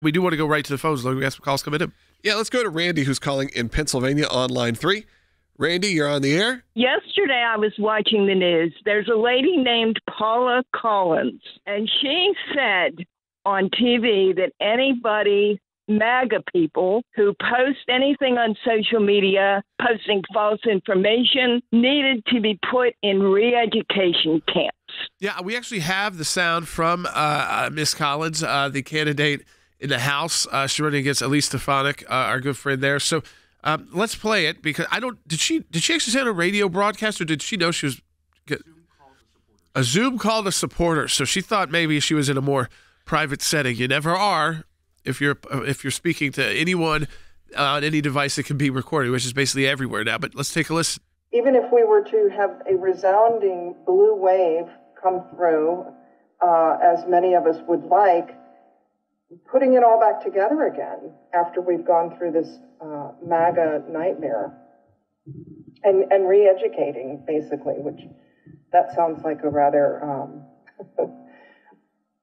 We do want to go right to the phones. We got some calls coming in. Yeah, let's go to Randy, who's calling in Pennsylvania on line 3. Randy, you're on the air. Yesterday, I was watching the news. There's a lady named Paula Collins, and she said on TV that anybody, MAGA people, who post anything on social media, posting false information, needed to be put in re-education camps. Yeah, we actually have the sound from Miss Collins, the candidate in the House. She's running against Elise Stefanik, our good friend there. So let's play it because did she actually say on a radio broadcast, or did she know she was a Zoom call to supporters? So she thought maybe she was in a more private setting. You never are if you're speaking to anyone on any device that can be recorded, which is basically everywhere now. But let's take a listen. Even if we were to have a resounding blue wave come through, as many of us would like, putting it all back together again after we've gone through this MAGA nightmare and re-educating, basically, which that sounds like a rather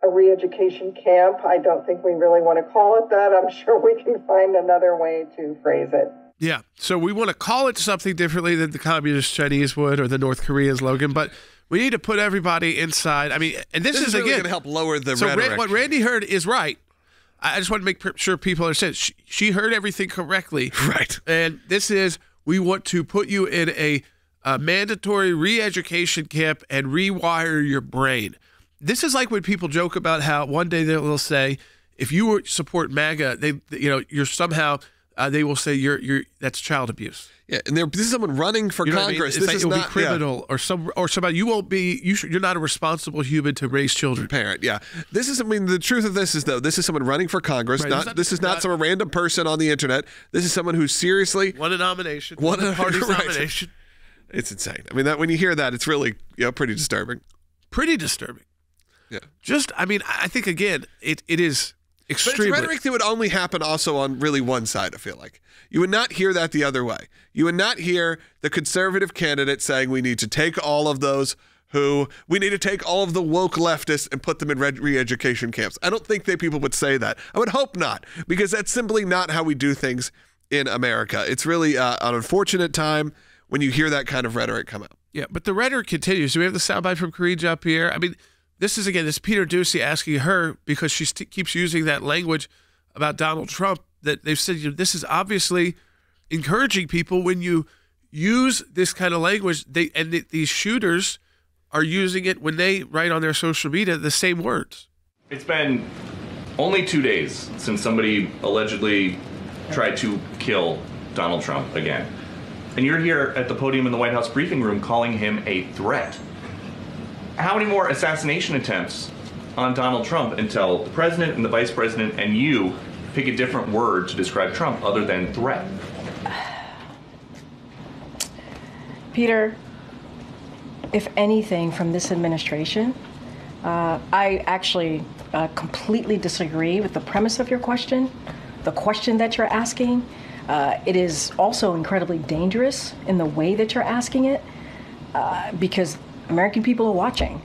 a re-education camp. I don't think we really want to call it that. I'm sure we can find another way to phrase it. Yeah, so we want to call it something differently than the communist Chinese would or the North Koreans, Logan, but we need to put everybody inside. I mean, and this is really again going to help lower the rhetoric. What Randy heard is right. I just want to make sure people understand. She heard everything correctly. Right. And this is, we want to put you in a mandatory re-education camp and rewire your brain. This is like when people joke about how one day they'll say, if you support MAGA, you're somehow, they will say that's child abuse. Yeah, and this is someone running for Congress. I mean? This is not criminal, or somebody. You won't be. You're not a responsible human to raise children. Parent, yeah. This is. I mean, the truth of this is though, this is someone running for Congress. Right. This is not some random person on the internet. This is someone who seriously won a nomination. Won a party's right. nomination. It's insane. I mean, that when you hear that, it's really pretty disturbing. Pretty disturbing. Yeah. I think again, it is. Extremely. But it's rhetoric that would only happen also on really one side, I feel like. You would not hear that the other way. You would not hear the conservative candidate saying we need to take all of those we need to take all of the woke leftists and put them in re-education camps. I don't think that people would say that. I would hope not, because that's simply not how we do things in America. It's really an unfortunate time when you hear that kind of rhetoric come out. Yeah, but the rhetoric continues. Do we have the soundbite from Corinne up here? I mean, this is Peter Ducey asking her, because she keeps using that language about Donald Trump, that they've said, this is obviously encouraging people when you use this kind of language. These shooters are using it when they write on their social media the same words. It's been only 2 days since somebody allegedly tried to kill Donald Trump again. And you're here at the podium in the White House briefing room calling him a threat. How many more assassination attempts on Donald Trump until the president and the vice president and you pick a different word to describe Trump other than threat? Peter, if anything from this administration, I actually completely disagree with the premise of your question, the question that you're asking. It is also incredibly dangerous in the way that you're asking it, because American people are watching.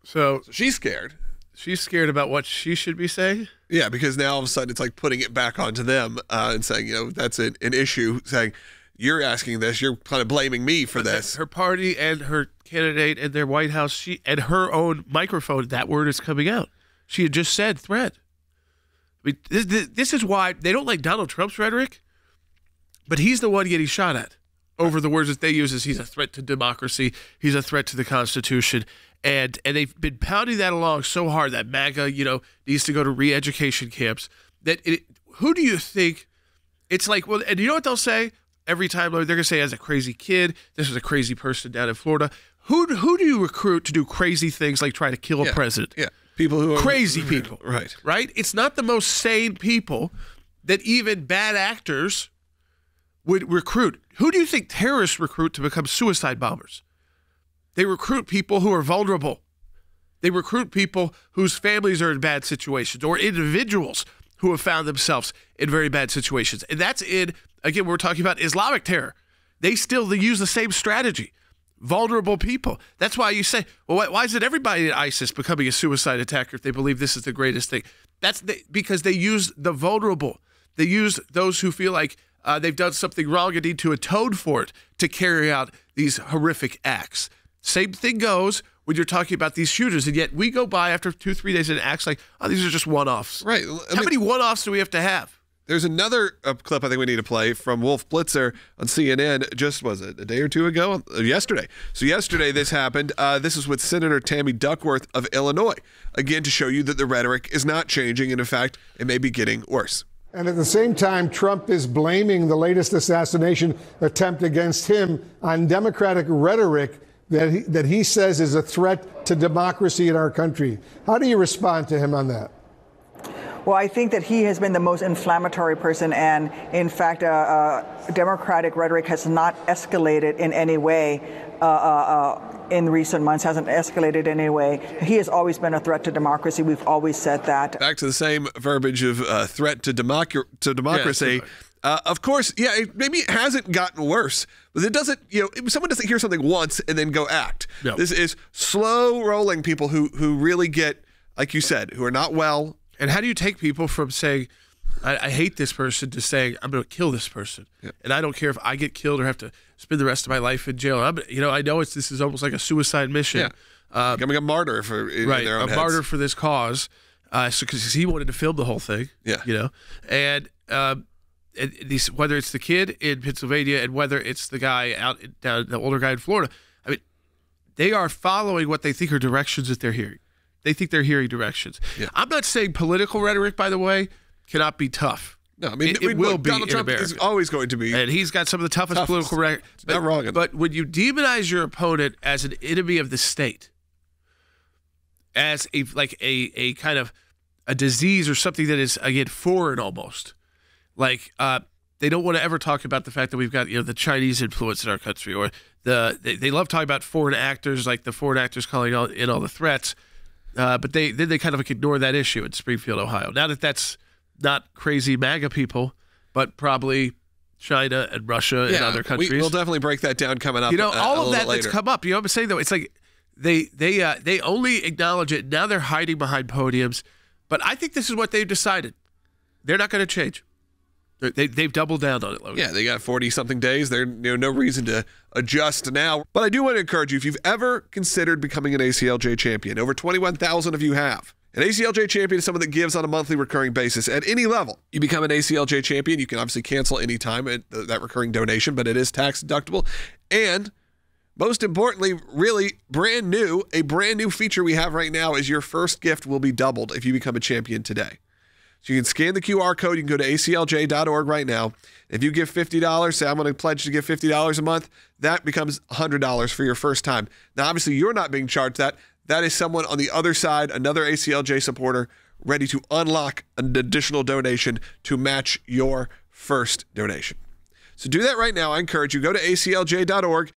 So she's scared. She's scared about what she should be saying? Yeah, because now all of a sudden it's like putting it back onto them and saying, that's an issue, saying, you're asking this, you're kind of blaming me for this. Her party and her candidate and their White House, and her own microphone, that word is coming out. She had just said threat. I mean, this is why they don't like Donald Trump's rhetoric, but he's the one getting shot at over the words that they use as he's a threat to democracy, he's a threat to the Constitution, and they've been pounding that along so hard that MAGA, needs to go to re-education camps. Who do you think? It's like, well, and you know what they'll say every time? They're going to say, as a crazy kid, this was a crazy person down in Florida. Who do you recruit to do crazy things like try to kill a president? Yeah, people who are crazy people. Right. It's not the most sane people that even bad actors would recruit. Who do you think terrorists recruit to become suicide bombers? They recruit people who are vulnerable. They recruit people whose families are in bad situations, or individuals who have found themselves in very bad situations. And that's again, we're talking about Islamic terror. They use the same strategy. Vulnerable people. That's why you say, well, why is it everybody at ISIS becoming a suicide attacker if they believe this is the greatest thing? because they use the vulnerable. They use those who feel like they've done something wrong and need to atone for it to carry out these horrific acts. Same thing goes when you're talking about these shooters, and yet we go by after 2-3 days and it acts like, oh, these are just one-offs. Right. How many one-offs do we have to have? There's another clip I think we need to play from Wolf Blitzer on CNN just, was it a day or two ago? Yesterday. So yesterday this happened. This is with Senator Tammy Duckworth of Illinois. Again, to show you that the rhetoric is not changing, and in fact, it may be getting worse. And at the same time, Trump is blaming the latest assassination attempt against him on Democratic rhetoric that he says is a threat to democracy in our country. How do you respond to him on that? Well, I think that he has been the most inflammatory person, and in fact, Democratic rhetoric has not escalated in any way in recent months, hasn't escalated in any way. He has always been a threat to democracy. We've always said that. Back to the same verbiage of threat to democracy. Of course, maybe it hasn't gotten worse, but it doesn't, someone doesn't hear something once and then go act. No. This is slow rolling people who really get, like you said, who are not well. And how do you take people from saying, I hate this person, to saying, I'm going to kill this person. Yep. And I don't care if I get killed or have to spend the rest of my life in jail. I know this is almost like a suicide mission. Yeah. Becoming a marter in their own heads. Martyr for this cause. Because he wanted to film the whole thing. Yeah. And whether it's the kid in Pennsylvania and whether it's the guy the older guy in Florida, they are following what they think are directions that they're hearing. They think they're hearing directions. Yeah. I'm not saying political rhetoric, by the way, cannot be tough. No, I mean, it will be. Donald Trump is always going to be. And he's got some of the toughest political rhetoric. Not wrong. But when you demonize your opponent as an enemy of the state, as a kind of a disease or something that is, again, foreign almost, they don't want to ever talk about the fact that we've got the Chinese influence in our country, or they love talking about foreign actors, like the foreign actors calling in all the threats. But they kind of ignore that issue in Springfield, Ohio. Now that's not crazy MAGA people, but probably China and Russia and other countries. We'll definitely break that down coming up. All of that that's come up. I'm saying, though, it's like they only acknowledge it. Now they're hiding behind podiums. But I think this is what they've decided. They're not going to change. They've doubled down on it, Logan. Yeah, they got 40-something days. There's no reason to adjust now. But I do want to encourage you, if you've ever considered becoming an ACLJ champion, over 21,000 of you have. An ACLJ champion is someone that gives on a monthly recurring basis at any level. You become an ACLJ champion, you can obviously cancel any time at that recurring donation, but it is tax deductible. And most importantly, really a brand new feature we have right now is your first gift will be doubled if you become a champion today. So you can scan the QR code. You can go to aclj.org right now. If you give $50, say I'm going to pledge to give $50 a month, that becomes $100 for your first time. Now, obviously, you're not being charged that. That is someone on the other side, another ACLJ supporter, ready to unlock an additional donation to match your first donation. So do that right now. I encourage you. Go to aclj.org.